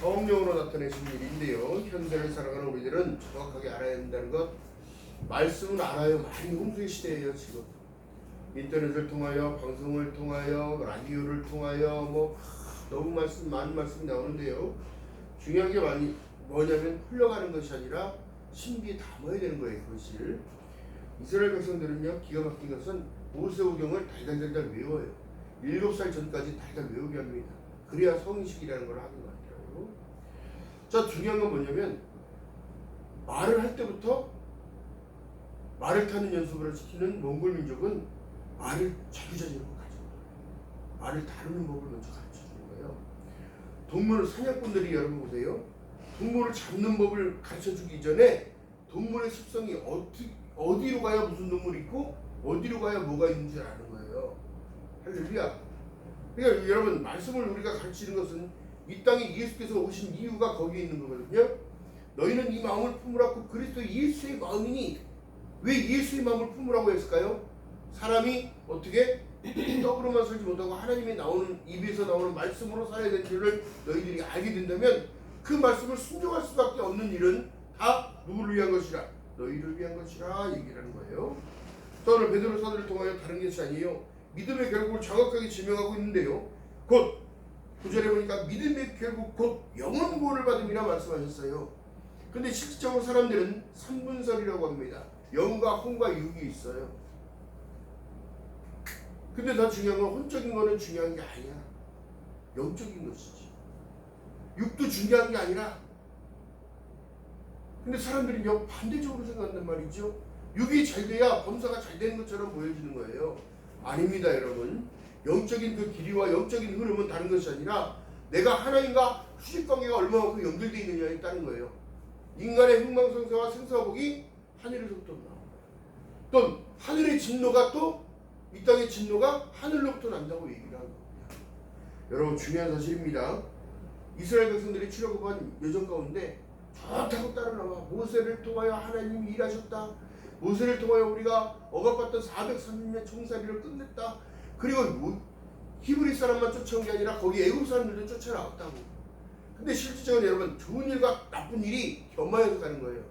성령으로 나타내신 일인데요. 현세를 살아가는 우리들은 정확하게 알아야 한다는 것. 말씀은 알아요. 많이 홍수의 시대예요 지금. 인터넷을 통하여, 방송을 통하여, 라디오를 통하여 너무 많은 말씀이 나오는데요. 중요한 게 뭐냐면 흘러가는 것이 아니라 신비에 담아야 되는 거예요. 그것을. 이스라엘 백성들은요, 기가 막힌 것은 모세오경을 달달달달 외워요. 7살 전까지 달달 외우게 합니다. 그래야 성인식이라는 걸 하는 것 같아요. 자, 중요한 건 뭐냐면 말을 할 때부터 말을 타는 연습을 시키는 몽골 민족은 말을 자유자재로 가져와요. 말을 다루는 법을 먼저 가르쳐주는 거예요. 동물 사냥꾼들이 여러분 보세요. 동물을 잡는 법을 가르쳐주기 전에 동물의 습성이 어디로 가야 무슨 동물이 있고 어디로 가야 뭐가 있는지 아는 거예요. 할렐루야. 그러니까 여러분, 말씀을 우리가 가르치는 것은 이 땅에 예수께서 오신 이유가 거기에 있는 거거든요. 너희는 이 마음을 품으라고 그리스도 예수의 마음이니. 왜 예수의 마음을 품으라고 했을까요? 사람이 어떻게 떡으로만 살지 못하고 하나님의 입에서 나오는 말씀으로 살아야 되는 줄을 너희들이 알게 된다면 그 말씀을 순종할 수밖에 없는 일은 다 누구를 위한 것이라? 너희를 위한 것이라 얘기를 하는 거예요. 자, 오늘 베드로 사도를 통하여 다른 것이 아니에요. 믿음의 결국을 정확하게 지명하고 있는데요. 곧 9절에 보니까 믿음의 결국 곧 영원 구원을 받음이라 말씀하셨어요. 근데 실질적으로 사람들은 3분설이라고 합니다. 영과 혼과 육이 있어요. 근데 더 중요한 건 혼적인 거는 중요한 게 아니야. 영적인 것이지. 육도 중요한 게 아니라. 근데 사람들이 반대적으로 생각한단 말이죠. 육이 잘 돼야 범사가 잘 되는 것처럼 보여지는 거예요. 아닙니다, 여러분. 영적인 그 길이와 영적인 흐름은 다른 것이 아니라 내가 하나님과 수직관계가 얼마만큼 연결되어 있느냐에 따른 거예요. 인간의 흥망성쇠와 생사복이 하늘에서부터 나온 거예요. 또 하늘의 진노가 또 이 땅의 진노가 하늘로부터 난다고 얘기를 하는 겁니다. 여러분, 중요한 사실입니다. 이스라엘 백성들이 출애굽한 여정 가운데 좋다고 따라 나와. 모세를 통하여 하나님이 일하셨다. 모세를 통하여 우리가 억압받던 430년 총살이를 끝냈다. 그리고 히브리 사람만 쫓아온 게 아니라 거기 애국 사람들도 쫓아나왔다고. 근데 실질적으로 여러분, 좋은 일과 나쁜 일이 겸하여서 가는 거예요.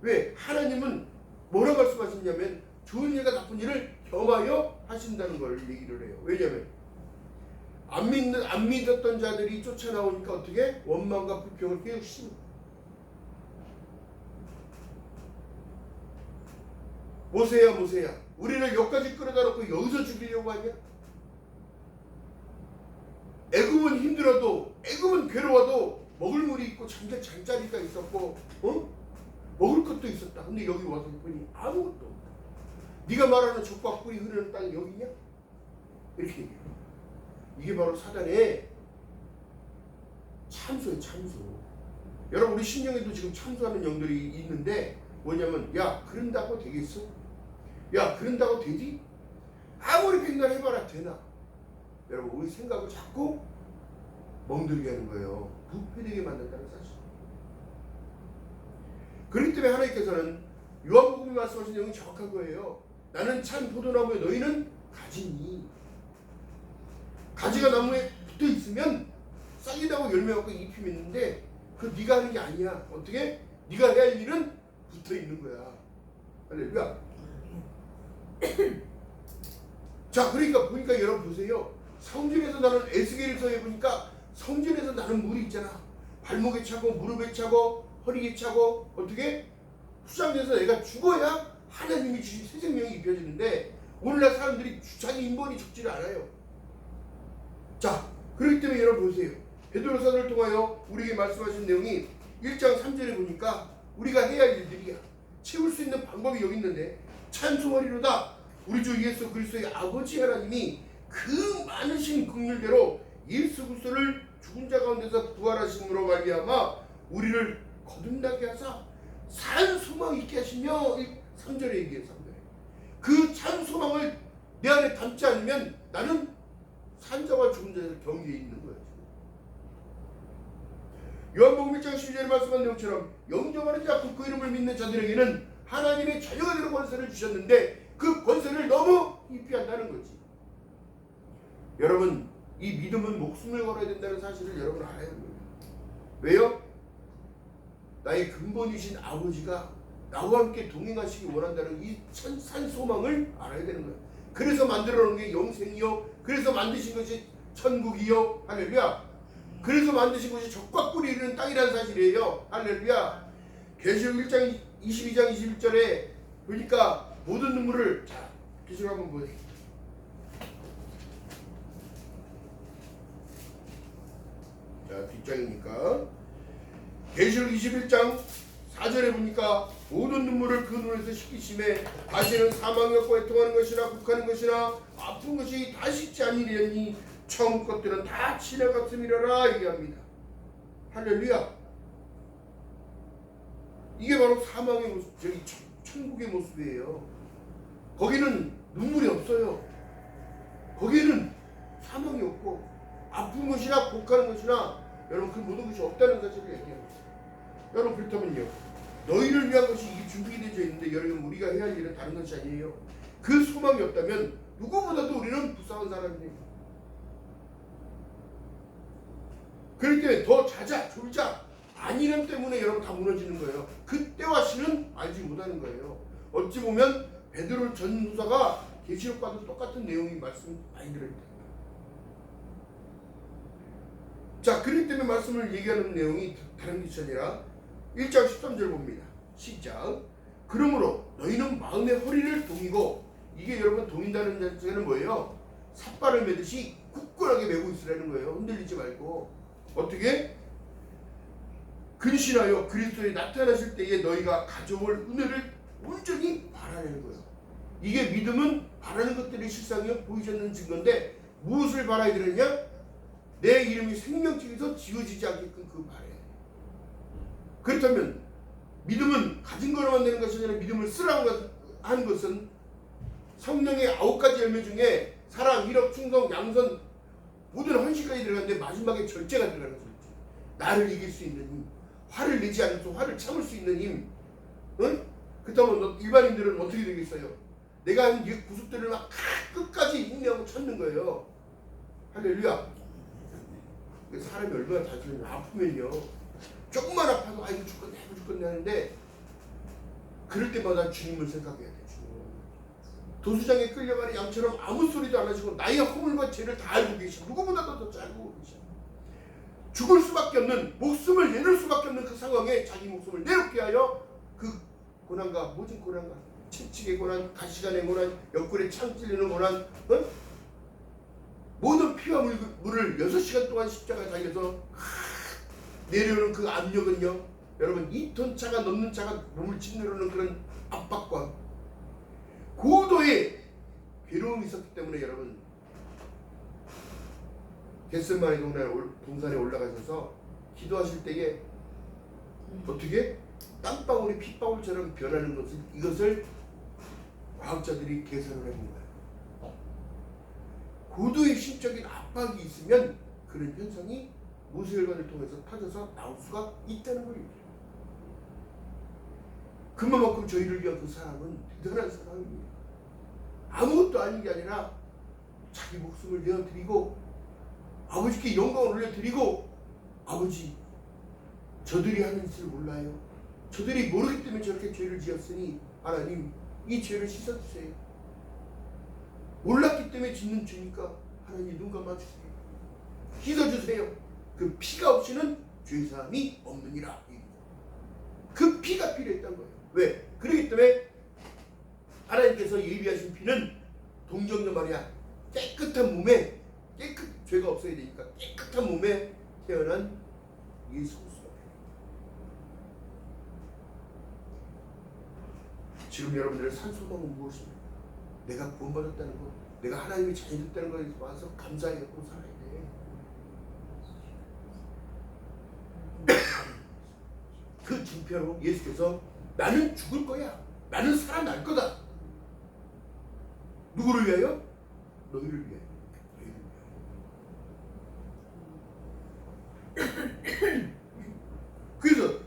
왜? 하나님은 뭐라고 말씀하셨냐면 좋은 일과 나쁜 일을 겸하여 하신다는 걸 얘기를 해요. 왜냐하면 안 믿었던 자들이 쫓아나오니까 어떻게? 원망과 불평을 계속 심어. 모세야 우리를 여기까지 끌어다 놓고 여기서 죽이려고 하냐? 애굽은 힘들어도, 애굽은 괴로워도 먹을 물이 있고 잠자리가 있었고 먹을 것도 있었다. 근데 여기 와서 보니 아무것도 없다. 네가 말하는 젖과 꿀이 흐르는 땅이 여기냐? 이렇게 얘기해요. 이게 바로 사단의 참소예요. 참소. 여러분, 우리 신령에도 지금 참소하는 영들이 있는데 뭐냐면, 야, 그런다고 되겠어? 야, 그런다고 되지? 아무리 백날 해봐라 되나? 여러분, 우리 생각을 자꾸 멍들게 하는 거예요. 부패되게 만든다는 사실. 그렇기 때문에 하나님께서는 요한복음이 말씀하신 내용이 정확한 거예요. 나는 참 포도나무에 너희는 가지니. 가지가 나무에 붙어 있으면 싹이다고 열매 갖고 잎이 맺는데 그 네가 하는 게 아니야. 어떻게? 네가 해야 할 일은 붙어 있는 거야. 할렐루야. 자, 그러니까 보니까 여러분 보세요. 성전에서 나는 에스겔서에 보니까 성전에서 나는 물이 있잖아. 발목에 차고 무릎에 차고 허리에 차고 어떻게? 후장돼서 내가 죽어야 하나님이 주신 새 생명이 입혀지는데 오늘날 사람들이 자기 인본이 죽지를 않아요. 자, 그렇기 때문에 여러분 보세요. 베드로서를 통하여 우리에게 말씀하신 내용이 1장 3절에 보니까 우리가 해야 할 일들이야. 채울 수 있는 방법이 여기 있는데 찬송하리로다. 우리 주 예수 그리스도의 아버지 하나님이 그 많으신 긍휼대로 예수 그리스도를 죽은 자 가운데서 부활하심으로 말미암아 우리를 거듭나게 하사 산 소망 있게 하시며 3절에 얘기해요. 3절에 그 산 소망을 내 안에 담지 않으면 나는 산자와 죽은 자의 경계에 있는 거예요. 요한복음 1장 12절에 말씀한 내용처럼 영접하는 자 그 이름을 믿는 자들에게는 하나님의 자녀가 되는 권세를 주셨는데 그 권세를 너무 희피한다는 거지. 여러분, 이 믿음은 목숨을 걸어야 된다는 사실을 여러분 알아야 합니다. 왜요? 나의 근본이신 아버지가 나와 함께 동행하시기 원한다는 이 산 소망을 알아야 되는 거예요. 그래서 만들어 놓은 게 영생이요, 그래서 만드신 것이 천국이요. 할렐루야. 그래서 만드신 것이 적과 꿀이 이르는 땅이라는 사실이에요. 할렐루야. 계시록 1장 22장 21절에 보니까 모든 눈물을, 자 계시록 한번 보세요. 자 뒷장이니까 계시록 21장 4절에 보니까 모든 눈물을 그 눈에서 씻기심에 다시는 사망이었고 애통하는 것이나 국하는 것이나 아픈 것이 다시 있지 아니하니 처음 것들은 다 지나갔음이라라 얘기합니다. 할렐루야. 이게 바로 사망의 모습, 저기 천국의 모습이에요. 거기는 눈물이 없어요. 거기는 사망이 없고 아픈 것이나 곡하는 것이나 여러분 그 모든 것이 없다는 사실을 얘기합니다. 여러분 그렇다면요, 너희를 위한 것이 이게 준비되어 있는데 여러분 우리가 해야 할 일은 다른 것이 아니에요. 그 소망이 없다면 누구보다도 우리는 불쌍한 사람이에요. 그렇기 때문에 더 자자 졸자 안일함 때문에 여러분 다 무너지는 거예요. 그때와 시는 알지 못하는 거예요. 어찌 보면 베드로 전후서가 계시록과도 똑같은 내용이 말씀 많이 들어있다. 자, 그렇기 때문에 말씀을 얘기하는 내용이 다른 것이 아니라 1장 13절 봅니다. 시작. 그러므로 너희는 마음의 허리를 동이고, 이게 여러분 동인다는 자체는 뭐예요? 삿발을 매듯이 굳건하게 매고 있으라는 거예요. 흔들리지 말고. 어떻게? 근신하여 그리스도에 나타나실 때에 너희가 가져올 은혜를 온전히 바라는 거예요. 이게 믿음은 바라는 것들이 실상이요 보이지 않는 증거인데, 무엇을 바라야 되느냐? 내 이름이 생명책에서 지워지지 않게끔 그 바라야 돼요. 그렇다면 믿음은 가진 거로만 되는 것이 아니라 믿음을 쓰라고 하는 것은 성령의 9가지 열매 중에 사랑, 희락, 충성, 양선 모든 헌신까지 들어가는데 마지막에 절제가 들어가는 거죠. 나를 이길 수 있는 힘, 화를 내지 않고 화를 참을 수 있는 힘. 응? 그렇다면 일반인들은 어떻게 되겠어요? 내가 하는 구속들을 막 끝까지 인내하고 참는 거예요. 할렐루야. 사람이 얼마나 단순히 아프면요, 조금만 아파도 아이고 죽겠네 하는데, 그럴 때마다 주님을 생각해야 돼. 도수장에 끌려가는 양처럼 아무 소리도 안 하시고 나의 허물과 죄를 다 알고 계시고 누구보다도 더 잘 알고 계시고 죽을 수밖에 없는, 목숨을 내놓을 수밖에 없는 그 상황에 자기 목숨을 내놓게 하여 그 고난과 모든 고난과 채찍의 고난, 가시관의 고난, 옆구리에 창 찔리는 고난, 모든 피와 물을 6시간 동안 십자가에 달려서 내려오는 그 압력은요, 여러분 2톤 차가 넘는 차가 몸을 짓누르는 그런 압박과 고도의 괴로움이 있었기 때문에 여러분 겟세마네 동산에 올라가셔서 기도하실 때에 어떻게 땀방울이 핏방울처럼 변하는 것을, 이것을 과학자들이 계산을 해본 거예요. 고도의 심적인 압박이 있으면 그런 현상이 모세혈관을 통해서 터져서 나올 수가 있다는 거예요. 그만큼 저희를 위한 그 사람은 대단한 사람입니다. 아무것도 아닌 게 아니라 자기 목숨을 내어드리고 아버지께 영광을 올려드리고, 아버지 저들이 하는 짓을 몰라요. 저들이 모르기 때문에 저렇게 죄를 지었으니 하나님 이 죄를 씻어주세요. 몰랐기 때문에 짓는 죄니까 하나님 눈 감아주세요. 씻어주세요. 그 피가 없이는 죄사함이 없느니라. 그 피가 필요했던 거예요. 왜? 그렇기 때문에 하나님께서 예비하신 피는 동정녀 마리아 깨끗한 몸에, 죄가 없어야 되니까 깨끗한 몸에 태어난 예수 그리스도. 지금 여러분들의 산소망은 무엇입니까? 내가 구원받았다는 것, 내가 하나님의 자녀 됐다는 것에 와서 감사하게 갖고 살아야 돼. 그 증표로 예수께서 나는 죽을 거야, 나는 살아날 거다. 누구를 위하여? 너희를 위하여. 그래서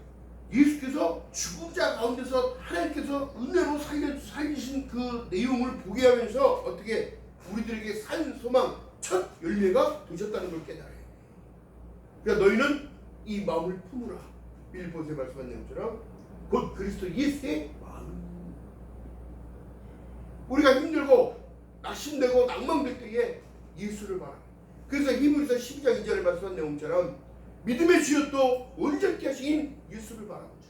예수께서 죽은 자 가운데서 하나님께서 은혜로 살리신 그 내용을 보게 하면서 어떻게 우리들에게 산 소망 첫 열매가 되셨다는 걸 깨달아요. 그러니까 너희는 이 마음을 품으라. 빌립보서에 말씀한 내용처럼 곧 그리스도 예수의 마음. 우리가 힘들고 낙심되고 낭망될 때에 예수를 바라. 그래서 히브리서 12장 2절에 말씀한 내용처럼 믿음의 주여 또 온전케 하신 예수를 바라보자.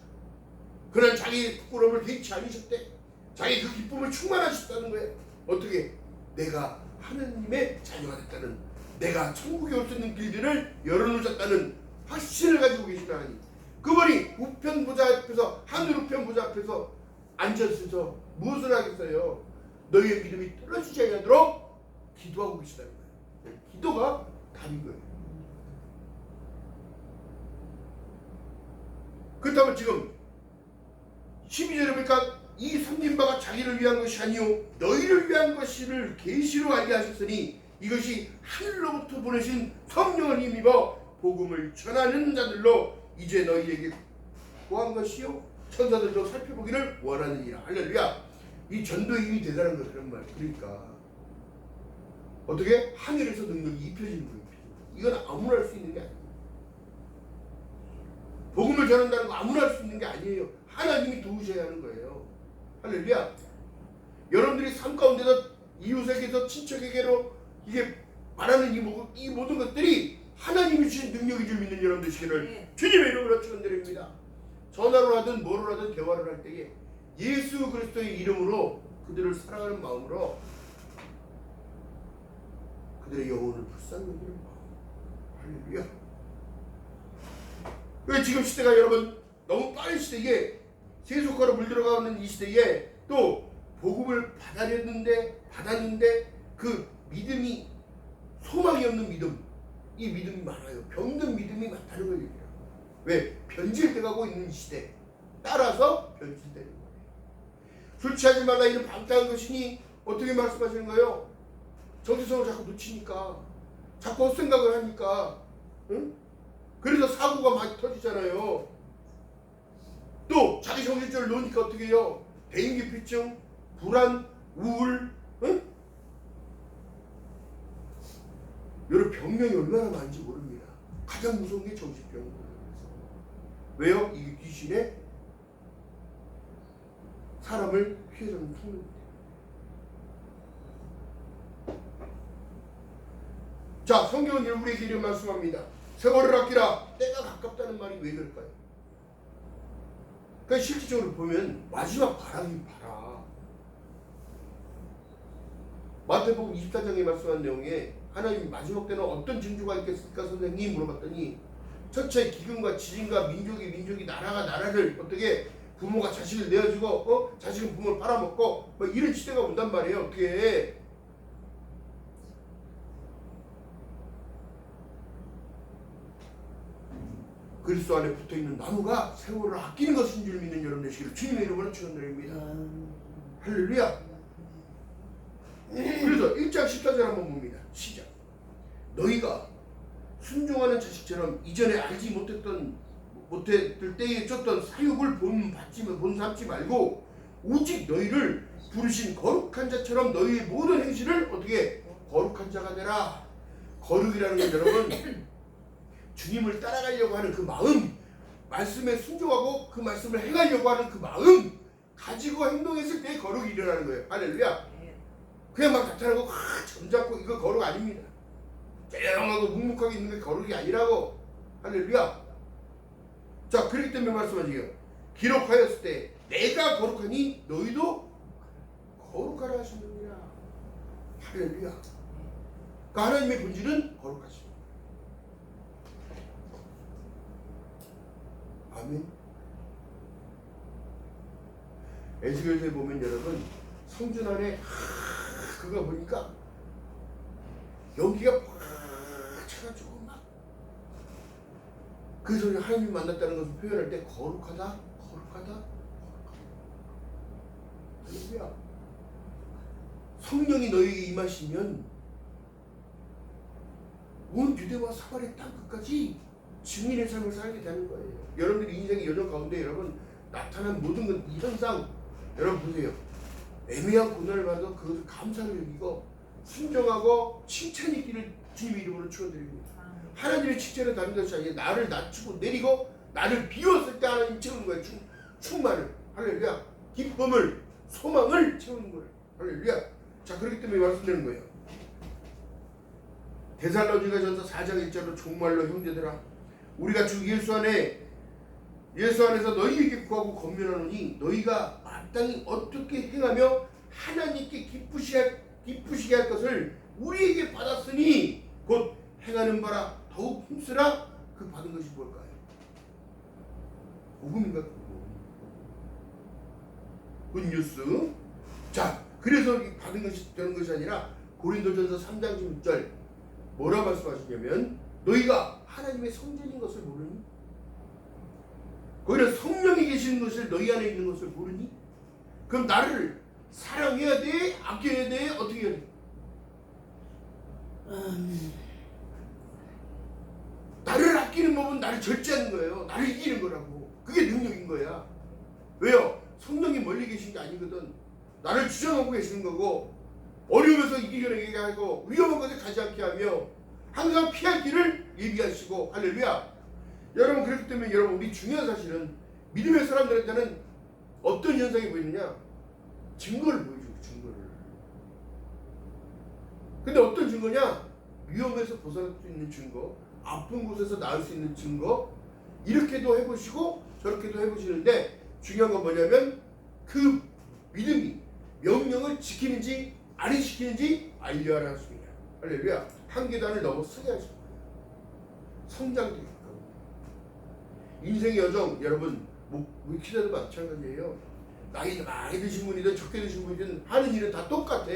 그는 자기 부끄러움을 개의치 않으셨대. 자기 그 기쁨을 충만하셨다는 거예요. 어떻게? 내가 하느님의 자녀가 됐다는, 내가 천국에 올 수 있는 길들을 열어놓으셨다는 확신을 가지고 계신 하나님. 그분이 우편 보좌 앞에서, 하늘 우편 보좌 앞에서 앉아서서 무엇을 하겠어요? 너희의 믿음이 떨어지지 않도록 기도하고 계시다는 거예요. 기도가 답인 거예요. 그렇다면 지금 12절에 보니까 이 섬긴 바가 자기를 위한 것이 아니요 너희를 위한 것이를 계시로 알게 하셨으니 이것이 하늘로부터 보내신 성령을 힘입어 복음을 전하는 자들로 이제 너희에게 구한 것이요 천사들도 살펴보기를 원하느니라. 할렐루야. 이 전도의 힘이 대단한 거예요. 그런 말. 그러니까 어떻게? 하늘에서 능력이 입혀지는 거예요. 이건 아무나 할 수 있는 게 아니에요. 복음을 전한다는 거 아무나 할 수 있는 게 아니에요. 하나님이 도우셔야 하는 거예요. 할렐루야. 여러분들이 삶 가운데서 이웃에게서 친척에게로 이게 말하는 이 모든 것들이 하나님이 주신 능력이 줄 믿는 여러분 되시기를 주님의 이름으로 축원드립니다. 전화로 하든 뭐로 하든 대화를 할 때에 예수 그리스도의 이름으로 그들을 사랑하는 마음으로 그들의 영혼을 불쌍히 여기는 마음. 할렐루야. 왜 지금 시대가 여러분 너무 빠른 시대에 세속화로 물들어가는 이 시대에 또 복음을 받았는데 그 믿음이 소망이 없는 믿음, 이 믿음이 많아요. 병든 믿음이 많다는 걸 얘기해요. 왜? 변질돼가고 있는 이 시대 따라서 변질되는 거예요. 술 취하지 말라 이는 방탕한 것이니 어떻게 말씀하시는 거예요? 정체성을 자꾸 놓치니까, 자꾸 헛생각을 하니까, 응? 그래서 사고가 많이 터지잖아요. 또 자기 정신줄을 놓으니까 어떻게 해요? 대인기피증, 불안, 우울, 응? 여러분 병명이 얼마나 많은지 모릅니다. 가장 무서운 게 정신병이에요. 왜요? 이게 귀신의 사람을 피해자는 통로입니다. 자, 성경은 우리에게 이런 말씀합니다. 세월을 아끼라. 때가 가깝다는 말이 왜 그럴까요? 그러니까 실질적으로 보면 마지막 바라긴 바라. 마태복음 24장에 말씀한 내용에 하나님이 마지막 때는 어떤 징조가 있겠습니까? 선생님 물어봤더니 첫째 기근과 지진과 민족이 나라가 나라를 어떻게 부모가 자식을 내어주고 자식은 부모를 빨아먹고 뭐 이런 시대가 온단 말이에요. 어떻게 그리스도 안에 붙어있는 나무가 세월을 아끼는 것인 줄 믿는 여러분 되시기를 주님의 이름으로 축원드립니다. 할렐루야. 그래서 1장 14절 한번 봅니다. 시작. 너희가 순종하는 자식처럼 이전에 알지 못했을 때에 쫓던 사육을 본삼지 말고 오직 너희를 부르신 거룩한 자처럼 너희의 모든 행실을 어떻게 거룩한 자가 되라. 거룩이라는 건 여러분 주님을 따라가려고 하는 그 마음, 말씀에 순종하고 그 말씀을 행하려고 하는 그 마음 가지고 행동했을 때 거룩이 일어나는 거예요. 할렐루야. 그냥 막 나타나고 점잡고 이거 거룩 아닙니다. 조용하고 묵묵하게 있는 게 거룩이 아니라고. 할렐루야. 자, 그렇기 때문에 말씀하시게요. 기록하였을 때 내가 거룩하니 너희도 거룩하라 하시느니라. 할렐루야. 그러니까 하나님의 본질은 거룩하십니다. 아멘. 에스겔서에 보면 여러분 성전 안에 그거 보니까 연기가 팍 차가지고 막 그래서 하나님 만났다는 것을 표현할 때 거룩하다. 할렐루야. 성령이 너희에게 임하시면 온 유대와 사마리아 땅 끝까지 증인의 삶을 살게 되는 거예요. 여러분들의 인생의 여정 가운데 여러분 나타난 모든 이 현상 여러분 보세요. 애매한 고난을 받아도 그것을 감사를 여기고 순종하고 칭찬이 있기를 주님의 이름으로 축원드립니다. 하나님의 칭찬은 다른 것이 아니라 나를 낮추고 내리고 나를 비웠을 때 하나님 채우는 거예요. 충만을, 할렐루야. 기쁨을, 소망을 채우는 거예요. 할렐루야. 자, 그렇기 때문에 말씀드리는 거예요. 데살로니가 전서 4장 1절로 정말로 형제들아, 우리가 주 예수 안에서 너희에게 구하고 권면하노니 너희가 마땅히 어떻게 행하며 하나님께 기쁘시게 할 것을 우리에게 받았으니 곧 행하는 바라 더욱 힘쓰라. 그 받은 것이 뭘까요? 복음인가? 굿뉴스. 자, 그래서 받은 것이 되는 것이 아니라 고린도전서 3장 16절 뭐라 말씀하시냐면 너희가 하나님의 성전인 것을 모르니? 거기는 성령이 계시는 것을 너희 안에 있는 것을 모르니? 그럼 나를 사랑해야 돼? 아껴야 돼? 어떻게 해야 돼? 나를 아끼는 법은 나를 절제하는 거예요. 나를 이기는 거라고. 그게 능력인 거야. 왜요? 성령이 멀리 계신 게 아니거든. 나를 주장하고 계시는 거고, 어려움에서 이기려고 하고 위험한 것에 가지 않게 하며 항상 피할 길을 예비하시고. 할렐루야. 여러분, 그렇기 때문에 여러분, 우리 중요한 사실은 믿음의 사람들한테는 어떤 현상이 보이느냐? 증거를 보여주고, 증거를. 근데 어떤 증거냐? 위험에서 벗어날 수 있는 증거, 아픈 곳에서 나을 수 있는 증거, 이렇게도 해보시고 저렇게도 해보시는데 중요한 건 뭐냐면 그 믿음이 명령을 지키는지 안 지키는지 알려야 하십니다. 할렐루야. 한 계단을 넘어 서게 하실 거예요. 성장도 있고. 인생의 여정, 여러분, 목회자도 마찬가지예요. 나이 많이 드신 분이든 적게 드신 분이든 하는 일은 다 똑같아.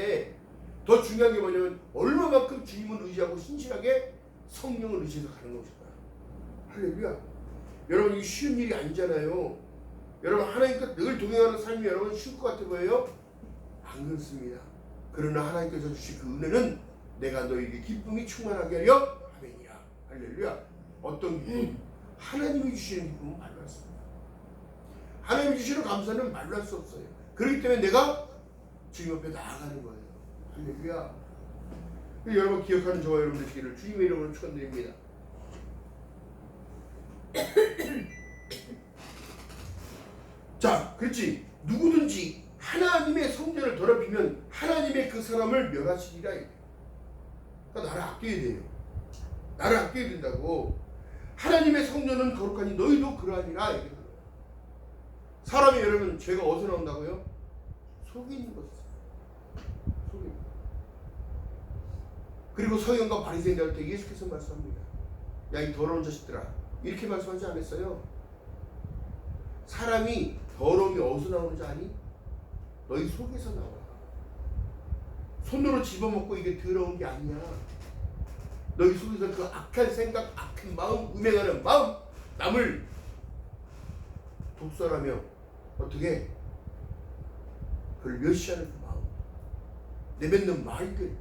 더 중요한 게 뭐냐면 얼마만큼 주님을 의지하고 신실하게 성령을 의지해서 가는 것일까. 할렐루야. 여러분, 이게 쉬운 일이 아니잖아요. 여러분, 하나님과 늘 동행하는 삶이 여러분 쉬울 것 같아 보여요? 안 그렇습니다. 그러나 하나님께서 주신 그 은혜는 내가 너에게 기쁨이 충만하게 하려 하매니라. 할렐루야. 어떤 기쁨? 하나님이 주시는 기쁨은 말로 할 수 없습니다. 하나님이 주시는 감사는 말로 할 수 없어요. 그렇기 때문에 내가 주님 앞에 나아가는 거예요. 할렐루야. 여러분 기억하는 저와 여러분 되시기를 주님의 이름으로 축원드립니다. 자, 그렇지. 누구든지 하나님의 성전을 더럽히면 하나님의 그 사람을 멸하시리라. 그러니까 나를 아껴야 돼요. 나를 아껴야 된다고. 하나님의 성전은 거룩하니 너희도 그러하니라. 사람이 여러분 죄가 어디서 나온다고요? 속에 있는 것이죠. 속에. 그리고 서기관과 바리새인들 때 예수께서 말씀합니다. 야, 이 더러운 자식들아, 이렇게 말씀하지 않았어요? 사람이 더러움이 어디서 나오는지 아니? 너희 속에서 나와. 손으로 집어먹고 이게 더러운 게 아니야. 너희 속에서 그 악한 생각, 악한 마음, 음행하는 마음, 남을 독설하며 어떻게 그걸 멸시하는 그 마음, 내뱉는 말들.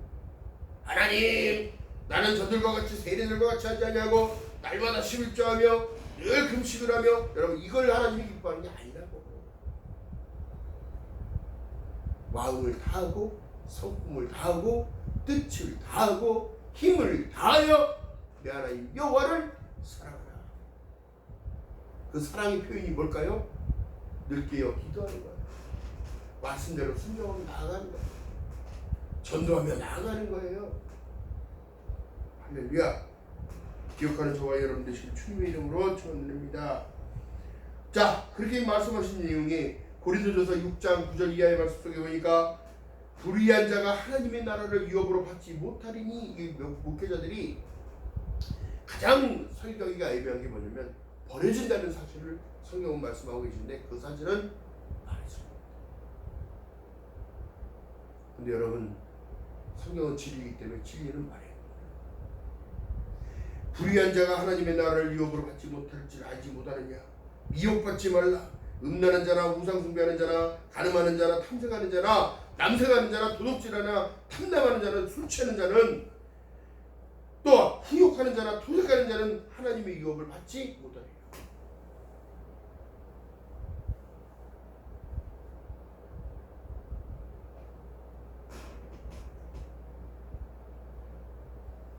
하나님, 나는 저들과 같이 세리들과 같이 하지 않냐고 날마다 11조하며 늘 금식을 하며. 여러분, 이걸 하나님이 기뻐하는 게 아니라고. 마음을 다하고 성품을 다하고 뜻을 다하고 힘을 다하여 내 하나님 여호와를 사랑하라. 그 사랑의 표현이 뭘까요? 늘 깨어 기도하는 거예요. 말씀대로 순종하며 나아가는 거예요. 전도하며 나아가는 거예요. 할렐루야. 기억하는 저와 여러분 되시길 주님의 이름으로 축원드립니다. 자, 그렇게 말씀하신 내용이 고린도전서 6장 9절 이하의 말씀 속에 보니까 불의한 자가 하나님의 나라를 유업으로 받지 못하리니, 이 목회자들이 가장 설교하기가 애매한 게 뭐냐면 버려진다는 사실을 성경은 말씀하고 계신데 그 사실은 말해줍니다. 근데 여러분, 성경은 진리이기 때문에 진리는 말해요. 불의한 자가 하나님의 나라를 유업으로 받지 못할 줄 알지 못하느냐. 미혹받지 말라. 음란한 자나 우상숭배하는 자나 간음하는 자나 탐색하는 자나 남색하는 자나 도둑질하나 탐남하는 자는 술 취하는 자는 또 후욕하는 자나 토색하는 자는 하나님의 유업을 받지 못하리라.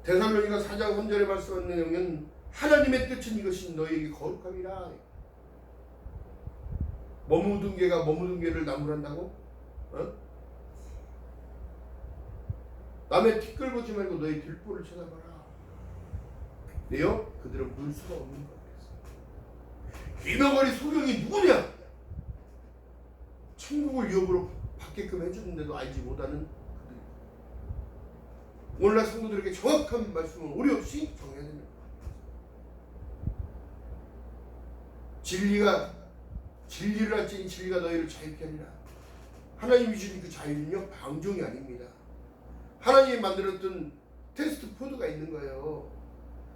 데살로니가 4장 3절에 말씀하는 내용은 하나님의 뜻은 이것이 너희에게 거룩함이라. 머무든 개가 머무든 개를 나무란다고? 남의 티끌 보지 말고 너희 들보를 쳐다봐라. 왜요? 그들은 볼 수가 없는 거야. 유명거리 소경이 누구냐? 천국을 유업으로 받게끔 해주는데도 알지 못하는 그들. 오늘날 성도들에게 정확한 말씀을 오해 없이 정해야 됩니다. 진리를 알지니 진리가 너희를 자유케 하리라. 하나님이 주신 그 자유는요, 방종이 아닙니다. 하나님이 만들었던 테스트 코드가 있는 거예요.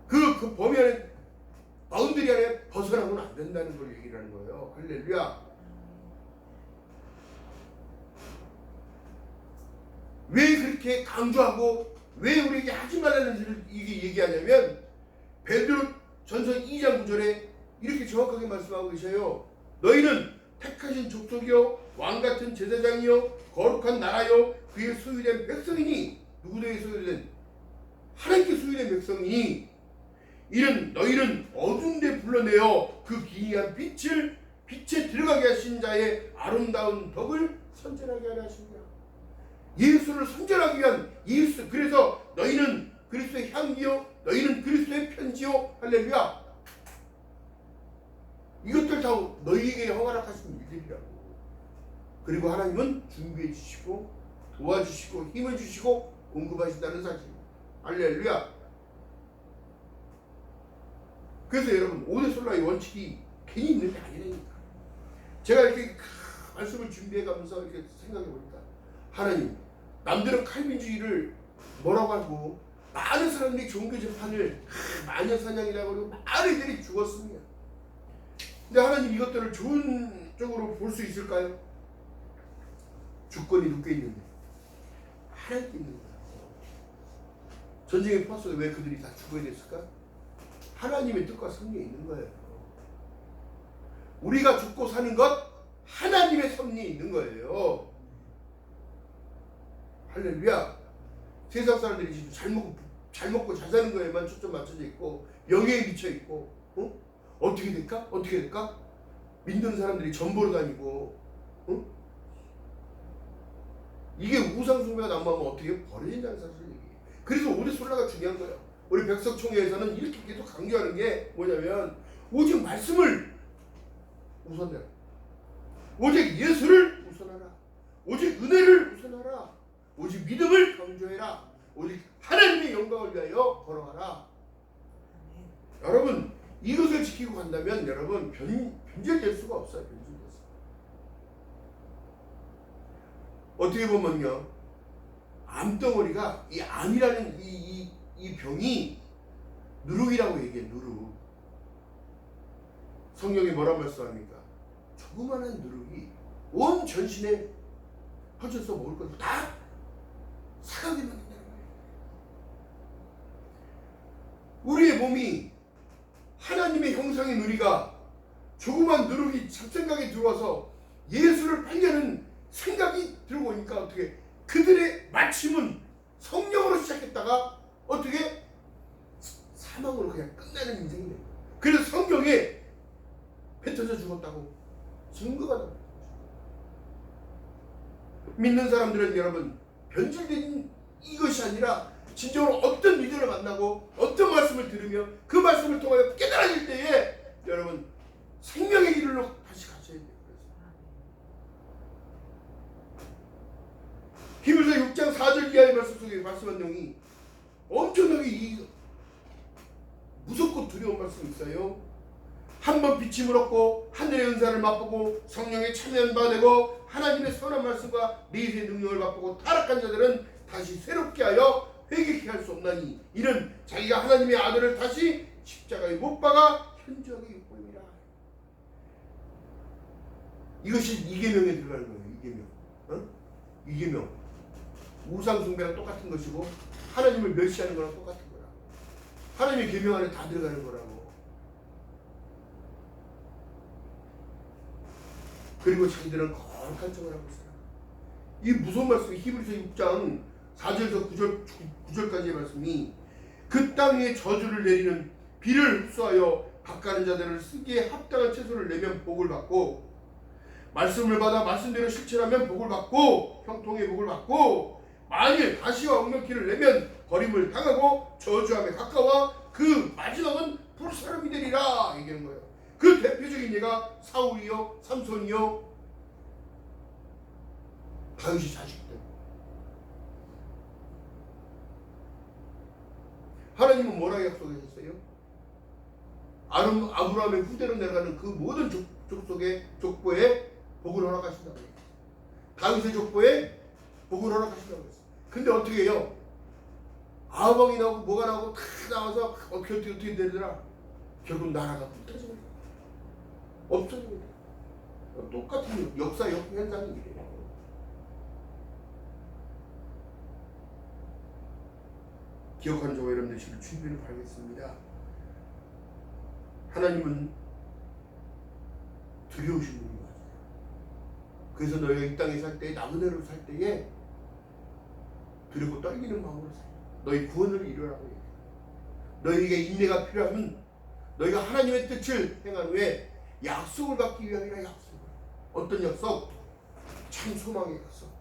그 범위 안에, 바운드리 안에 벗어나면 안 된다는 걸 얘기를 하는 거예요. 할렐루야. 왜 그렇게 강조하고 왜 우리에게 하지 말라는지를 이게 얘기하냐면, 베드로 전서 2장 9절에 이렇게 정확하게 말씀하고 계셔요. 너희는 택하신 족속이요 왕같은 제사장이요 거룩한 나라요 그의 소유된 백성이니. 누구에게 소유된? 하나님께 소유된 백성이니. 이는 너희는 어두운데 불러내어 그 기이한 빛을 빛에 들어가게 하신 자의 아름다운 덕을 선전하게 하려 하십니다. 예수를 선전하기 위한 예수. 그래서 너희는 그리스도의 향기요 너희는 그리스도의 편지요. 할렐루야. 이것들 다 너희에게 허락하신 일들이라고. 그리고 하나님은 준비해 주시고 도와주시고 힘을 주시고 공급하신다는 사실. 할렐루야. 그래서 여러분, 오데솔라의 원칙이 괜히 있는 게 아니라니까. 제가 이렇게 말씀을 준비해가면서 이렇게 생각해보니까, 하나님, 남들은 칼빈주의를 뭐라고 하고 많은 사람들이 종교 재판을 마녀사냥이라고 그러고 많은 이들이 죽었습니다. 근데 하나님, 이것들을 좋은 쪽으로 볼 수 있을까요? 주권이 누구에 있는데? 하나님께 있는 거예요. 전쟁에 포함해서 왜 그들이 다 죽어야 됐을까? 하나님의 뜻과 섭리에 있는 거예요. 우리가 죽고 사는 것 하나님의 섭리에 있는 거예요. 할렐루야. 세상 사람들이 지금 잘 먹고 잘 사는 거에만 초점 맞춰져 있고 명예에 미쳐 있고, 어떻게 될까? 어떻게 될까? 믿는 사람들이 전보로 다니고, 이게 우상숭배가 난무하면 어떻게 버려진다는 사실이에요. 그래서 오데솔라가 중요한 거예요. 우리 백석총회에서는 이렇게 계속 강조하는 게 뭐냐면, 오직 말씀을 우선해라. 오직 예수를 우선하라. 오직 은혜를 우선하라. 오직 믿음을 강조해라. 오직 하나님의 영광을 위하여 걸어가라. 여러분, 이것을 지키고 간다면 여러분 변질될 수가 없어요. 변질될 수가. 어떻게 보면요, 암덩어리가, 이 암이라는 이 병이 누룩이라고 얘기해. 누룩. 성경이 뭐라 말씀합니까? 조그마한 누룩이 온 전신에 퍼져서 먹을 것을 다 사가게 만든다는 거예요. 우리의 몸이 하나님의 형상의 누리가 조그만 누룩이 잡생각에 들어와서 예수를 팔려는 생각이 들어오니까 어떻게, 그들의 마침은 성령으로 시작했다가 어떻게 사망으로 그냥 끝나는 인생이 돼요. 그래서 성경에 뱉어져 죽었다고 증거가 나옵니다. 믿는 사람들은 여러분, 변질된 이것이 아니라 진정으로 어떤 리더를 만나고 어떤 말씀을 들으며 그 말씀을 통하여 깨달아질 때에 여러분 생명의 길로 다시 가셔야 돼요. 히브리서 6장 4절 이하의 말씀 속에 말씀한 내용이 엄청나게 무섭고 두려운 말씀이 있어요. 한번 빛임을 얻고 하늘의 은사를 맛보고 성령에 참여한 바 되고 하나님의 선한 말씀과 내세의 능력을 맛보고 타락한 자들은 다시 새롭게 하여 회개케 할 수 없나니 이는 자기가 하나님의 아들을 다시 십자가에 못 박아 현저하게 욕보입니다. 이것이 이계명에 들어가는 거예요. 이계명. 이계명. 우상 숭배랑 똑같은 것이고 하나님을 멸시하는 거랑 똑같은 거라. 하나님의 계명 안에 다 들어가는 거라고. 그리고 자기들은 거룩한 척을 하고 있어요. 이 무슨 말씀이 히브리서 6장 4절에서 9절까지의 말씀이, 그 땅 위에 저주를 내리는 비를 흡수하여 밭가는 자들을 쓰기에 합당한 채소를 내면 복을 받고, 말씀을 받아 말씀대로 실천하면 복을 받고 형통의 복을 받고, 만일 가시와 엉겅퀴를 내면 버림을 당하고 저주함에 가까워 그 마지막은 불사름이 되리라 얘기하는 거예요. 그 대표적인 예가 사울이요, 삼손이요, 다윗의 자식들. 하나님은 뭐라고 약속하셨어요? 아브라함의 후대로 내려가는 그 모든 족속의 족보에 복을 허락하신다고 해요. 다윗의 족보에 복을 허락하신다고 했어요. 근데 어떻게 해요? 아방이 나오고 뭐가 나오고 다 나와서 어떻게 되더라? 결국 나라가 붙어지는 거예요. 없어지는 거예요. 똑같은 역사 현상이 이래요. 기억하는 저와 여러분들 지금 주의를 바라겠습니다. 하나님은 두려우신 분이 맞아요. 그래서 너희가 이 땅에 살 때, 나그네로 살 때에 두렵고 떨리는 마음으로 살아. 너희 구원을 이루라고 해요. 너희에게 인내가 필요하면 너희가 하나님의 뜻을 행한 후에 약속을 받기 위함이라. 약속을. 어떤 약속? 참 소망의 약속.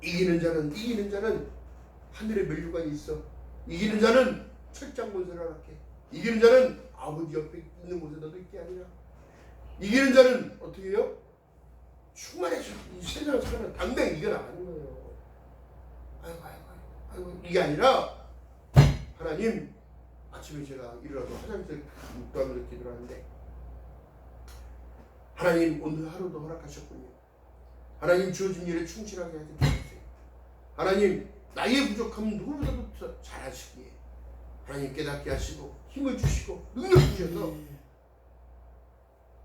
이기는 자는 하늘에 면류관이 있어. 이기는 자는 철장 권세를 허락해. 이기는 자는 아버지 옆에 있는 곳에 너도 있게 아니라. 이기는 자는 어떻게 해요? 충만해져. 이 세상을 살면 당당히 이겨나가는 거예요. 아이고 이게 아니라, 하나님, 아침에 제가 일어나서 화장실 묵도하면서 기도를 하는데, 하나님 오늘 하루도 허락하셨군요. 하나님 주어진 일에 충실하게 하게 해주세요. 하나님, 나의 부족함은 누구보다도 잘하시기에 하나님 깨닫게 하시고 힘을 주시고 능력 주셔서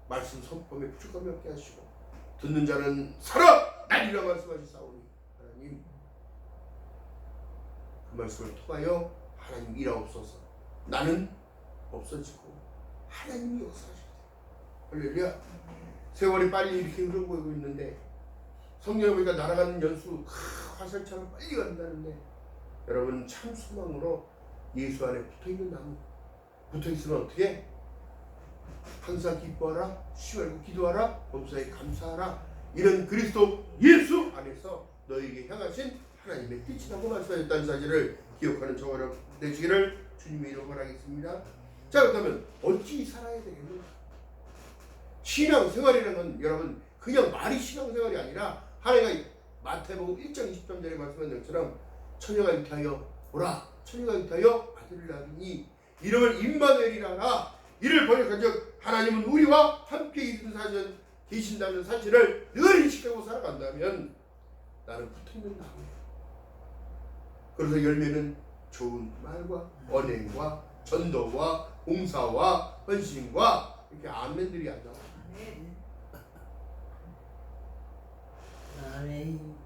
말씀 선포함에 부족함이 없게 하시고, 듣는 자는 살아 나리라 말씀하시사오니, 하나님 그 말씀을 통하여 하나님 일하옵소서. 나는 없어지고 하나님이 역사하시게 돼요. 할렐루야. 세월이 빨리 이렇게 흐르고 있는데, 성경에 보니까 날아가는 연수 화살처럼 빨리 간다는데, 여러분 참 소망으로 예수 안에 붙어있는 나무, 붙어있으면 어떻게? 항상 기뻐하라, 쉬지 말고 기도하라, 범사에 감사하라. 이런 그리스도 예수 안에서 너에게 향하신 하나님의 뜻이라고 말씀하셨다는 사실을 기억하는 저와 여러분 되시기를 주님의 이름으로 바라겠습니다. 자, 그렇다면 어찌 살아야 되겠는가? 신앙생활이라는 건 여러분 그냥 말이 신앙생활이 아니라, 하나님가 마태복음 1장 23절에 말씀한 것처럼 처녀가 잉태하여 보라, 처녀가 잉태하여 아들을 낳으니 이름을 임마누엘이라 하라. 이를 번역한즉 하나님은 우리와 함께 계신다는 사실을 늘 인식하고 살아간다면 나는 붙어있는 나무예요. 그래서 열매는 좋은 말과 언행과 전도와 봉사와 헌신과 이렇게 아멘들이 안 나와요.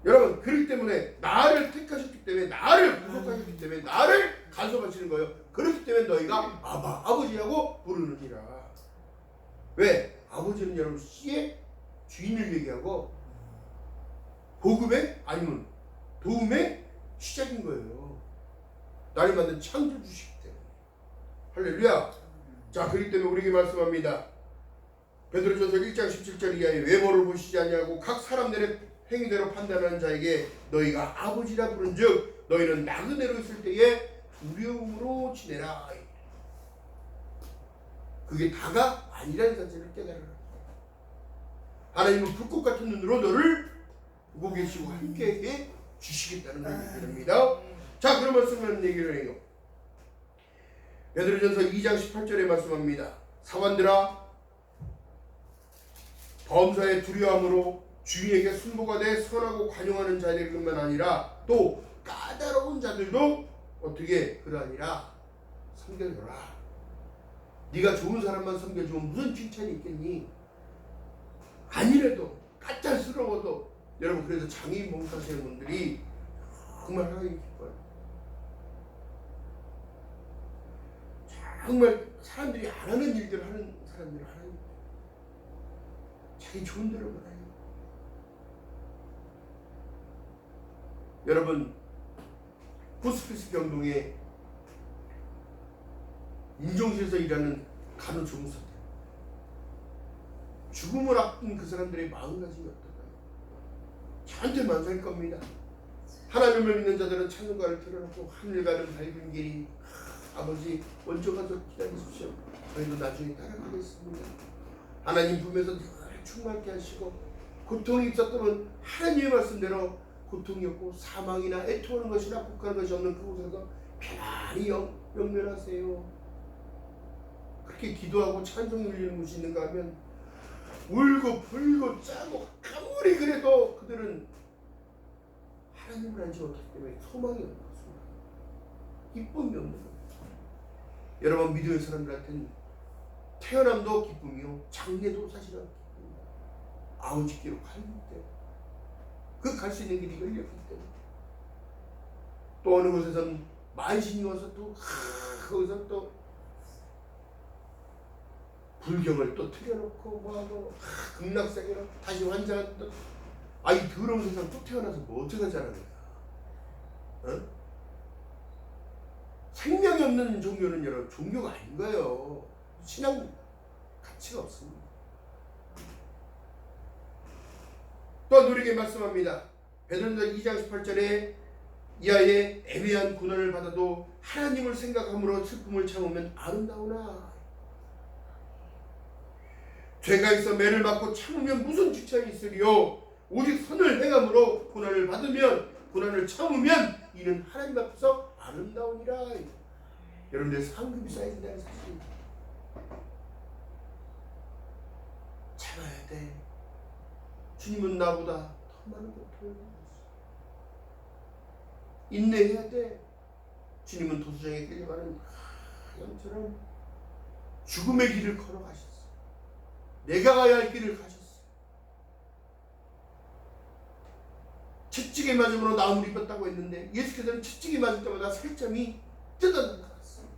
여러분, 그렇기 때문에 나를 택하셨기 때문에, 나를 구속하셨기 때문에, 나를 간섭하시는 거예요. 그렇기 때문에 너희가 아버지라고 부르느니라. 왜? 아버지는 여러분 씨의 주인을 얘기하고 복음의 아니면 도움의 시작인 거예요. 나를 만든 창조주시기 때문에. 할렐루야. 자, 그렇기 때문에 우리에게 말씀합니다. 베드로전서 1장 17절 이하에 외모를 보시지 아니하고 각 사람들의 행위대로 판단하는 자에게 너희가 아버지라 부른즉 너희는 나그네로 있을 때에 두려움으로 지내라. 그게 다가 아니라는 사실을 깨달으라. 하나님은 불꽃 같은 눈으로 너를 보고 계시고 함께 주시겠다는 걸 얘기합니다. 자, 그런 말씀을 얘기를 해요. 베드로전서 2장 18절에 말씀합니다. 사관들아, 범사에 두려움으로 주인에게 순보가 돼 선하고 관용하는 자들뿐만 아니라 또 까다로운 자들도 어떻게 그러하니라 섬겨줘라. 네가 좋은 사람만 섬겨주면 무슨 칭찬이 있겠니? 아니래도 까탈스러워도 여러분, 그래서 장애인 봉사하시는 분들이 정말 하나님 기뻐요. 정말 사람들이 안 하는 일들을 하는 사람들을 하나님 자기 좋은 대로만 해요. 여러분, 호스피스 병동에 임종실에서 일하는 간호조무사들, 죽음을 앞둔 그 사람들의 마음가짐이 어떨까요? 저한테 만살 겁니다. 하나님을 믿는 자들은 찬송가를 틀어놓고 하늘 가는 밝은 길이 아버지 먼저 가서 기다리십시오. 저희도 나중에 따라가겠습니다. 하나님 품에서 늘 충만케 하시고 고통이 있었다면 하나님의 말씀대로 고통이 없고 사망이나 애통하는 것이나 국가하는 것이 없는 그곳에서 편안히 영면하세요. 그렇게 기도하고 찬송이 울리는 곳이 있는가 하면 울고 불고 짜고 아무리 그래도 그들은 하나님을 알지 못하기 때문에 소망이 없는 것입니다. 기쁨이 없는 겁니다. 여러분 믿음의 사람들한테는 태어남도 기쁨이요 장례도 사실은 기쁨입니다. 아우지께로 가기 때문에 그 갈 수 있는 길이 열렸기 때문에 또 어느 곳에서는 만신이 와서 또 거기서 또 불경을 또 틀어놓고 뭐하고 극락세계로 다시 환장한 또 이 더러운 세상 또 태어나서 뭐 어떻게 자라는 거야? 어? 생명이 없는 종교는 여러분 종교가 아닌 거예요. 신앙 가치가 없습니다. 또 누리게 말씀합니다. 베드로전서 2장 18절에 이하의 애매한 고난을 받아도 하나님을 생각함으로 슬픔을 참으면 아름다우나. 죄가 있어 매를 맞고 참으면 무슨 지장이 있으리요. 오직 선을 행함으로 고난을 받으면 고난을 참으면 이는 하나님 앞에서 아름다우니라. 여러분들 상급이 쌓여야 된다는 사실입니다. 참아야 돼. 주님은 나보다 더 많은 고통을 받았어. 인내해야 돼. 주님은 도수장에 끌려가는 양처럼 죽음의 길을 걸어가셨어. 내가 가야 할 길을 가셨어. 채찍에 맞음으로 나음을 입었다고 했는데 예수께서는 채찍에 맞을 때마다 살점이 뜯어나는 것 같습니다.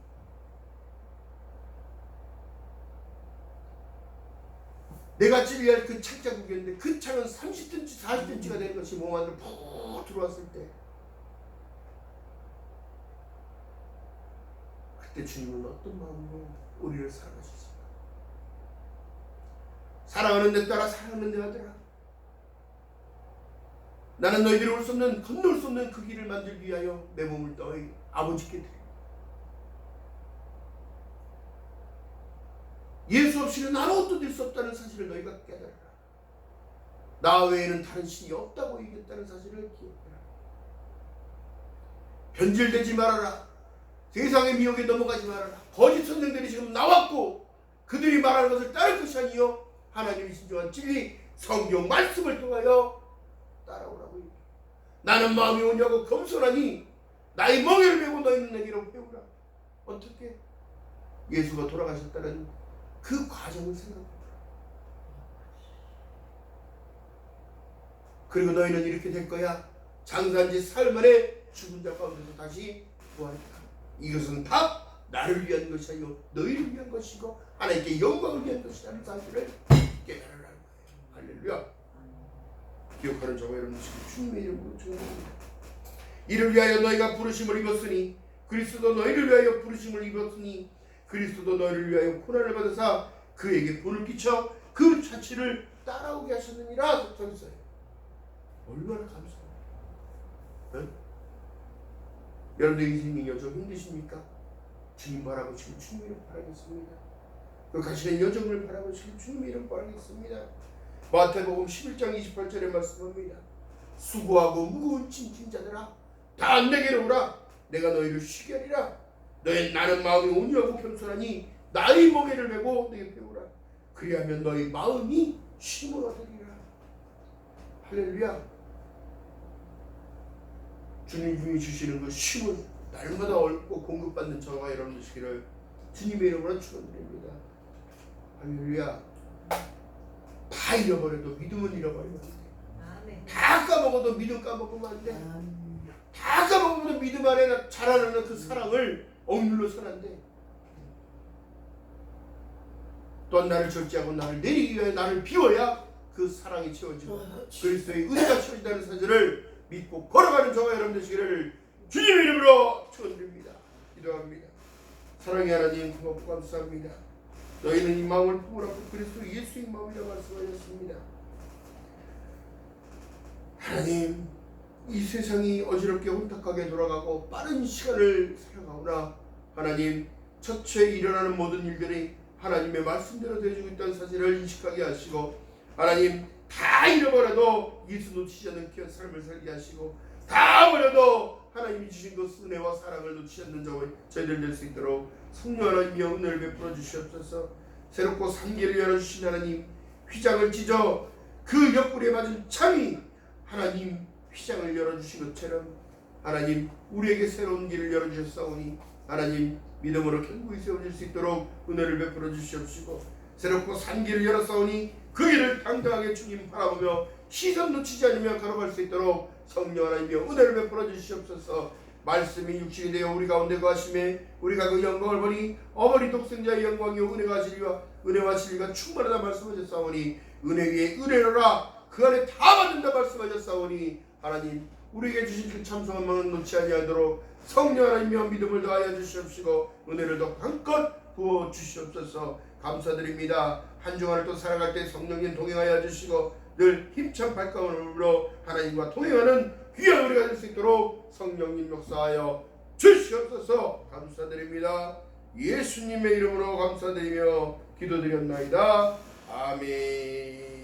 내가 찔려야 그 창자국이었는데 그 창은 30cm, 40cm가 되는 것이 몸 안으로 푹 들어왔을 때 그때 주님은 어떤 마음으로 우리를 사랑하셨습니까? 사랑하는 데 따라 사랑하는 데 하더라. 나는 너희들이 올 수 없는 건널 수 없는 그 길을 만들기 위하여 내 몸을 너희 아버지께 드려. 예수 없이는 아무것도 될 수 없다는 사실을 너희가 깨달아라. 나 외에는 다른 신이 없다고 얘기했다는 사실을 기억해라. 변질되지 말아라. 세상의 미혹에 넘어가지 말아라. 거짓 선생들이 지금 나왔고 그들이 말하는 것을 따를 것이 아니요 하나님의 신중한 진리 성경 말씀을 통하여 따라오라고 얘기해. 나는 마음이 온유하고 겸손하니 나의 멍에를 메고 너희는 내게로 배우라. 어떻게? 예수가 돌아가셨다는 그 과정을 생각해라. 그리고 너희는 이렇게 될 거야. 장사한 지 사흘 만에 죽은 자 가운데서 다시 부활했다. 이것은 다 나를 위한 것이 아니요 너희를 위한 것이고 하나님께 영광을 위한 것이라는 사실을 깨달으라는 거예요. 할렐루야. 기억하는 저와 여러분 주님의 이름으로 축원합니다. 이를 위하여 너희가 부르심을 입었으니 그리스도 너희를 위하여 부르심을 입었으니 그리스도도 너희를 위하여 고난을 받으사 그에게 본을 끼쳐 그 자취를 따라오게 하셨느니라. 저기서요. 얼마나 감사해요. 네? 여러분들 인생이 여정 힘드십니까? 주님 바라보시고 주님 이름 바라겠습니다. 그 가시는 여정을 바라보시고 주님 이름 바라겠습니다. 마태복음 11장 28절에 말씀합니다. 수고하고 무거운 짐진 자들아 다 내게로 오라. 내가 너희를 쉬게 하리라. 나는 마음이 온유하고 겸손하니 나의 멍에를 메고 내게 배우라. 그리하면 너희 마음이 쉼을 얻으리라. 할렐루야. 주님이 주시는 그 쉼을 날마다 얻고 공급받는 저와 여러분 되시기를 주님의 이름으로 축원드립니다. 할렐루야. 다 잃어버려도 믿음은 잃어버리면 안 돼. 다 까먹어도 믿음 까먹으면 안 돼. 다 까먹어도 믿음 안에 자라나는 그 사랑을 억눌러서는 안 돼. 또한 나를 절제하고 나를 내리기 위해 나를 비워야 그 사랑이 채워지고 그리스도의 은혜가 채워진다는 사실을 믿고 걸어가는 저와 여러분 되시기를 주님의 이름으로 축원드립니다. 기도합니다. 사랑의 하나님 고맙고 감사합니다. 너희는 이 마음을 품으라고 그리스도 예수의 마음이라 말씀하셨습니다. 하나님, 이 세상이 어지럽게 혼탁하게 돌아가고 빠른 시간을 살아가오나 하나님, 처처에 일어나는 모든 일들이 하나님의 말씀대로 되어지고 있다는 사실을 인식하게 하시고 하나님, 다 잃어버려도 예수 놓치지 않는 귀한 삶을 살게 하시고 다 버려도 하나님이 주신 그 은혜와 사랑을 놓치지 않는 저희들 될 수 있도록 성령 하나님의 은혜를 베풀어 주시옵소서. 새롭고 삼계를 열어주신 하나님, 휘장을 찢어 그 옆구리에 맞은 참이 하나님 휘장을 열어주신 것처럼 하나님 우리에게 새로운 길을 열어주셨사오니 하나님 믿음으로 견고히 세워질 수 있도록 은혜를 베풀어 주시옵시고 새롭고 산 길을 열었사오니 그 길을 당당하게 주님 바라보며 시선 놓치지 않으며 걸어갈 수 있도록 성령 하나님이여 은혜를 베풀어 주시옵소서. 말씀이 육신이 되어 우리 가운데 거하심에 우리가 그 영광을 보니 어머니 독생자의 영광이요 은혜와 진리가 충만하다 말씀하셨사오니 은혜 위에 은혜로라 그 안에 다 받는다 말씀하셨사오니 하나님 우리에게 주신 그 참소한 마음은 놓지 아니하도록 성령 하나님이여 믿음을 더하여 주시옵시고 은혜를 더 한껏 부어 주시옵소서. 감사드립니다. 한 주간을 또 살아갈 때 성령님 동행하여 주시고 늘 힘찬 발걸음으로 하나님과 동행하는 귀한 우리가 될 수 있도록 성령님 역사하여 주시옵소서. 감사드립니다. 예수님의 이름으로 감사드리며 기도드렸나이다. 아멘.